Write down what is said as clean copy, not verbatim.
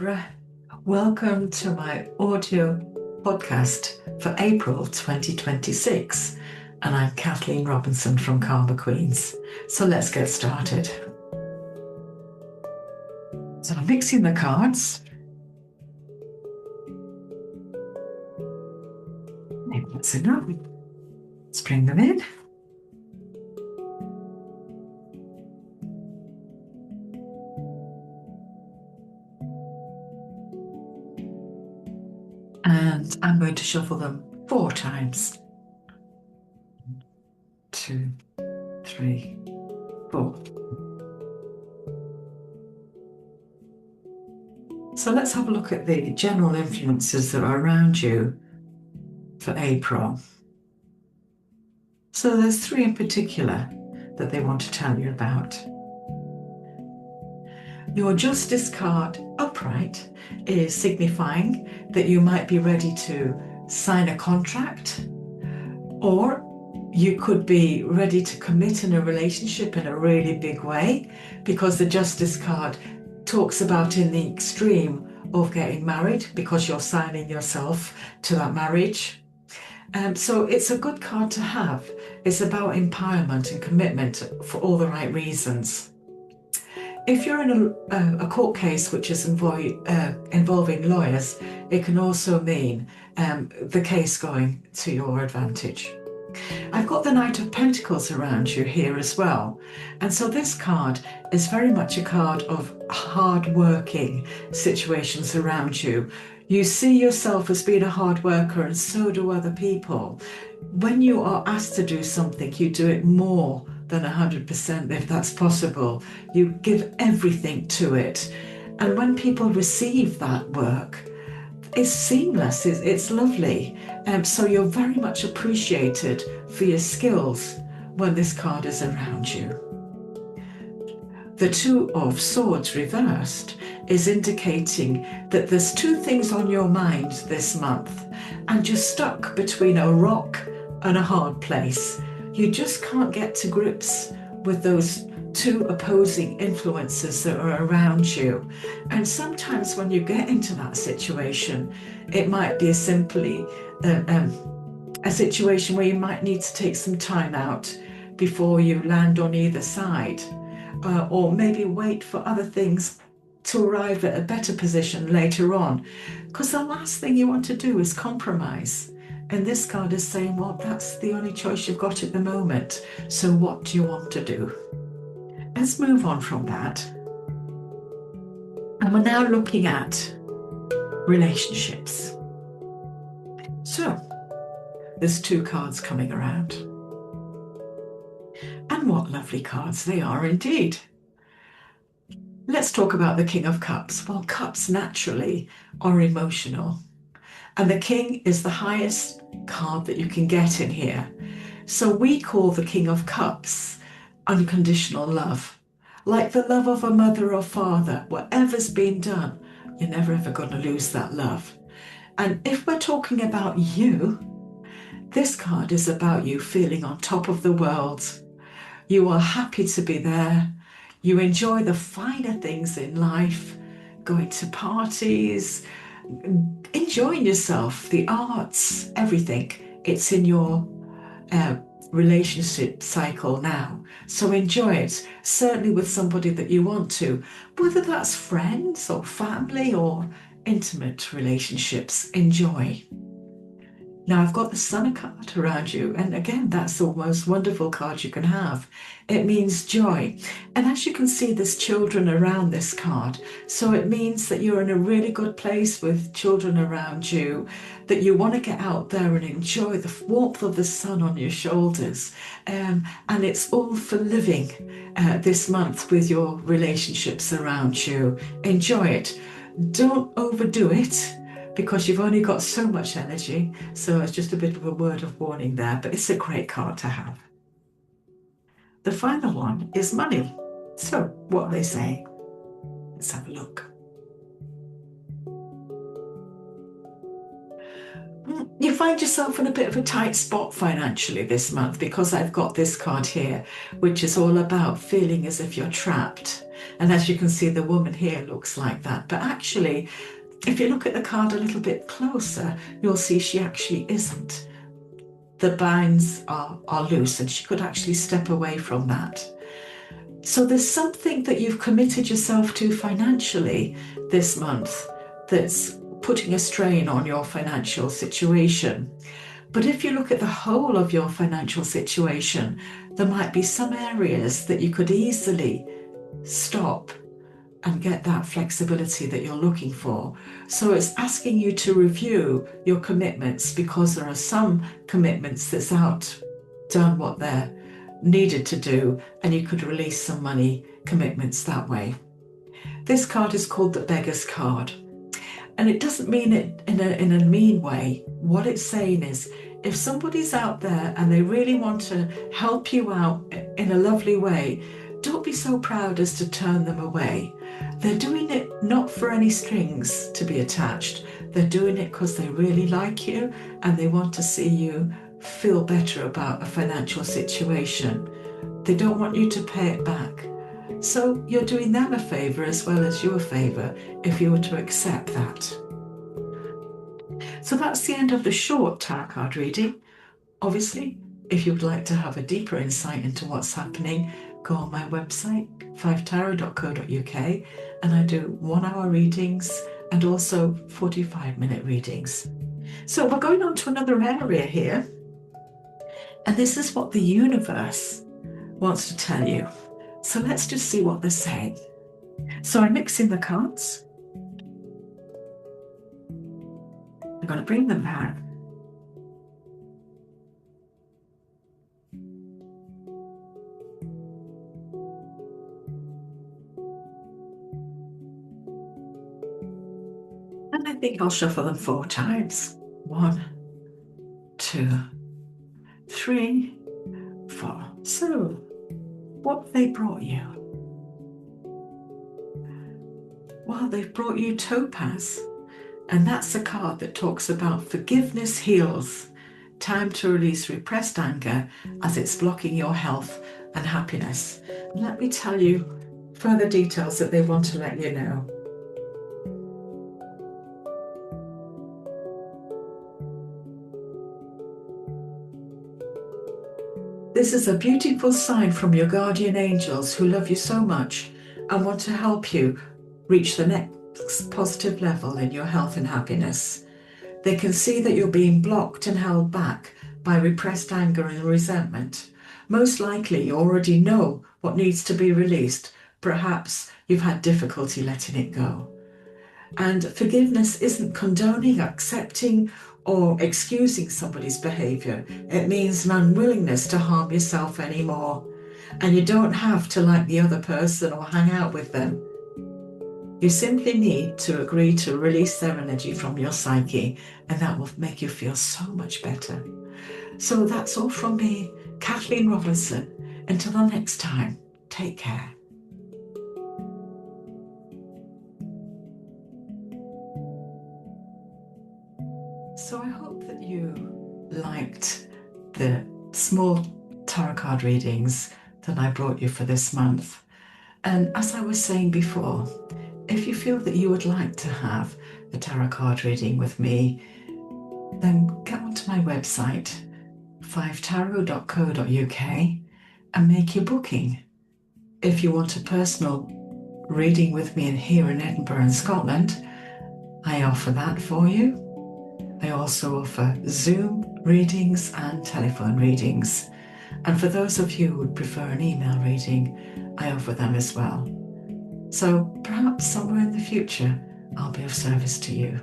Libra. Welcome to my audio podcast for April 2026. And I'm Kathleen Robinson from Karmaqueens. So let's get started. So I'm mixing the cards. Maybe that's enough. Let's bring them in. And I'm going to shuffle them 4 times. 2, 3, 4. So let's have a look at the general influences that are around you for April. So there's 3 in particular that they want to tell you about. Your Justice card upright is signifying that you might be ready to sign a contract, or you could be ready to commit in a relationship in a really big way, because the Justice card talks about in the extreme of getting married because you're signing yourself to that marriage. So it's a good card to have. It's about empowerment and commitment for all the right reasons. If you're in a court case which is involving lawyers, it can also mean the case going to your advantage. I've got the Knight of Pentacles around you here as well. And so this card is very much a card of hard-working situations around you. You see yourself as being a hard worker, and so do other people. When you are asked to do something, you do it more than 100% if that's possible. You give everything to it. And when people receive that work, it's seamless, it's lovely. So you're very much appreciated for your skills when this card is around you. The 2 of Swords reversed is indicating that there's 2 things on your mind this month, and you're stuck between a rock and a hard place. You just can't get to grips with those 2 opposing influences that are around you. And sometimes when you get into that situation, it might be simply a situation where you might need to take some time out before you land on either side, or maybe wait for other things to arrive at a better position later on, because the last thing you want to do is compromise. And this card is saying, well, that's the only choice you've got at the moment. So what do you want to do? Let's move on from that. And we're now looking at relationships. So there's 2 cards coming around. And what lovely cards they are indeed. Let's talk about the King of Cups. Well, cups naturally are emotional. And the King is the highest card that you can get in here. So we call the King of Cups unconditional love. Like the love of a mother or father, whatever's been done, you're never ever going to lose that love. And if we're talking about you, this card is about you feeling on top of the world. You are happy to be there. You enjoy the finer things in life, going to parties, enjoying yourself, the arts, everything. It's in your relationship cycle now. So enjoy it, certainly with somebody that you want to, whether that's friends or family or intimate relationships. Enjoy. Now I've got the Sun card around you, and again, that's the most wonderful card you can have. It means joy. And as you can see, there's children around this card. So it means that you're in a really good place with children around you, that you want to get out there and enjoy the warmth of the sun on your shoulders. And it's all for living this month with your relationships around you. Enjoy it. Don't overdo it, because you've only got so much energy. So it's just a bit of a word of warning there, but it's a great card to have. The final one is money. So what are they saying? Let's have a look. You find yourself in a bit of a tight spot financially this month, because I've got this card here, which is all about feeling as if you're trapped. And as you can see, the woman here looks like that. But actually, if you look at the card a little bit closer, you'll see she actually isn't. The binds are loose, and she could actually step away from that. So there's something that you've committed yourself to financially this month that's putting a strain on your financial situation. But if you look at the whole of your financial situation, there might be some areas that you could easily stop and get that flexibility that you're looking for. So it's asking you to review your commitments, because there are some commitments that's outdone what they're needed to do, and you could release some money commitments that way. This card is called the Beggar's card, and it doesn't mean it in a mean way. What it's saying is, if somebody's out there and they really want to help you out in a lovely way, don't be so proud as to turn them away. They're doing it not for any strings to be attached. They're doing it because they really like you and they want to see you feel better about a financial situation. They don't want you to pay it back. So you're doing them a favour as well as you a favour if you were to accept that. So that's the end of the short tarot card reading. Obviously, if you'd like to have a deeper insight into what's happening, go on my website, 5tarot.co.uk, and I do 1 hour readings and also 45-minute readings. So we're going on to another area here. And this is what the universe wants to tell you. So let's just see what they're saying. So I'm mixing the cards. I'm going to bring them back. And I think I'll shuffle them 4 times. 1, 2, 3, 4. So, what have they brought you? Well, they've brought you Topaz, and that's a card that talks about forgiveness heals, time to release repressed anger as it's blocking your health and happiness. And let me tell you further details that they want to let you know. This is a beautiful sign from your guardian angels who love you so much and want to help you reach the next positive level in your health and happiness. They can see that you're being blocked and held back by repressed anger and resentment. Most likely you already know what needs to be released. Perhaps you've had difficulty letting it go. And forgiveness isn't condoning, accepting, or excusing somebody's behaviour. It means an unwillingness to harm yourself anymore. And you don't have to like the other person or hang out with them. You simply need to agree to release their energy from your psyche, and that will make you feel so much better. So that's all from me, Kathleen Robinson. Until the next time, take care. So I hope that you liked the small tarot card readings that I brought you for this month. And as I was saying before, if you feel that you would like to have a tarot card reading with me, then get onto my website, 5tarot.co.uk, and make your booking. If you want a personal reading with me here in Edinburgh and Scotland, I offer that for you. I also offer Zoom readings and telephone readings. And for those of you who would prefer an email reading, I offer them as well. So perhaps somewhere in the future, I'll be of service to you.